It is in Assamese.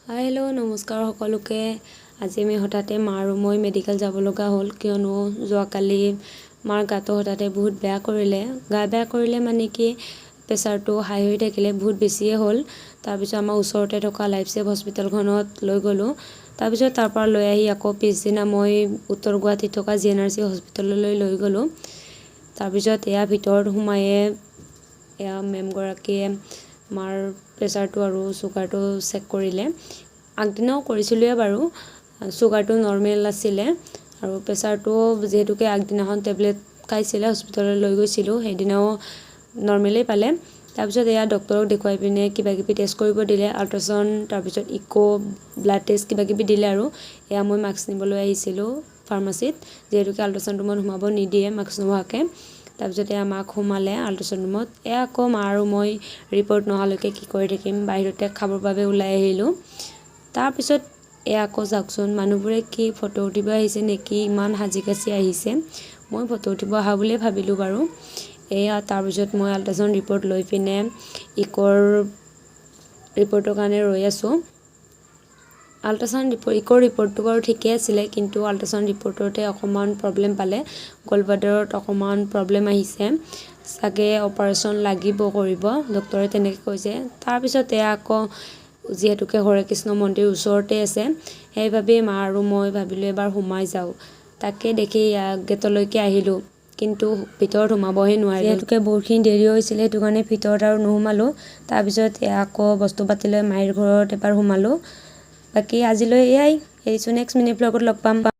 হেল্ল' নমস্কাৰ সকলোকে। আজি আমি হঠাতে মা আৰু মই মেডিকেল যাব লগা হ'ল, কিয়নো যোৱাকালি মাৰ গাটো হঠাতে বহুত বেয়া কৰিলে। গা বেয়া কৰিলে মানে কি, প্ৰেছাৰটো হাই হৈ থাকিলে, বহুত বেছিয়ে হ'ল। তাৰপিছত আমাৰ ওচৰতে থকা লাইফ ছেভ হস্পিটেলখনত লৈ গ'লোঁ। তাৰপিছত তাৰ পৰা লৈ আহি আকৌ পিছদিনা মই উত্তৰ গুৱাহাটীত থকা GNRC হস্পিটেললৈ লৈ গ'লোঁ। তাৰপিছত এয়া ভিতৰত সোমায়ে এয়া মেমগৰাকীয়ে মাৰ প্ৰেছাৰটো আৰু চুগাৰটো চেক কৰিলে। আগদিনাও কৰিছিলোঁৱে বাৰু, চুগাৰটো নৰ্মেল আছিলে আৰু প্ৰেছাৰটো যিহেতুকে আগদিনাখন টেবলেট খাইছিলে, হস্পিটেললৈ লৈ গৈছিলোঁ, সেইদিনাও নৰ্মেলেই পালে। তাৰপিছত এয়া ডক্টৰক দেখুৱাই পিনে কিবাকিবি টেষ্ট কৰিব দিলে, আল্ট্ৰাচাউণ্ড, তাৰপিছত ব্লাড টেষ্ট কিবাকিবি দিলে আৰু। এয়া মই মাস্ক নিবলৈ আহিছিলোঁ ফাৰ্মাচীত, যিহেতুকে আল্ট্ৰাচাউণ্ডটো ৰুমত সোমাব নিদিয়ে মাস্ক নোহোৱাকৈ। তাৰপিছত এয়া মাক সোমালে আল্ট্ৰাচাউণ্ড ৰুমত। এয়া আকৌ মা আৰু মই ৰিপৰ্ট নহালৈকে কি কৰি থাকিম, বাহিৰতে খাবৰ বাবে ওলাই আহিলোঁ। তাৰপিছত এয়া আকৌ চাওকচোন, মানুহবোৰে কি ফটো উঠিব আহিছে নেকি, ইমান সাজি কাচি আহিছে। মই ফটো উঠিব অহা বুলিয়ে ভাবিলোঁ বাৰু। এয়া তাৰপিছত মই আল্ট্ৰাচাউণ্ড ৰিপৰ্ট লৈ পিনে ইকৰ ৰিপৰ্টৰ কাৰণে ৰৈ আছোঁ। ইকৰ ৰিপৰ্টটো বাৰু ঠিকেই আছিলে, কিন্তু আল্ট্ৰাচাউণ্ড ৰিপৰ্টতে অকণমান প্ৰব্লেম পালে। গলব্লাডাৰত অকণমান প্ৰব্লেম আহিছে, চাগে অপাৰেশ্যন লাগিব কৰিব, ডক্টৰে তেনেকৈ কৈছে। তাৰপিছত এয়া আকৌ যিহেতুকে হৰে কৃষ্ণ মন্দিৰ ওচৰতে আছে, সেইবাবেই মা আৰু মই ভাবিলোঁ এবাৰ সোমাই যাওঁ। তাকে দেখি গেটলৈকে আহিলোঁ, কিন্তু ভিতৰত সোমাবহে নোৱাৰিলোঁ, যিহেতুকে বহুতখিনি দেৰি হৈছিলে, সেইটো কাৰণে ভিতৰত আৰু নোসোমালোঁ। তাৰপিছত এয়া আকৌ বস্তু পাতি লৈ মাহীৰ ঘৰত এবাৰ সোমালোঁ। বাকী আজিলৈ এয়াই, এৰিছোঁ, নেক্সট মিনি ব্লগত লগ পাম।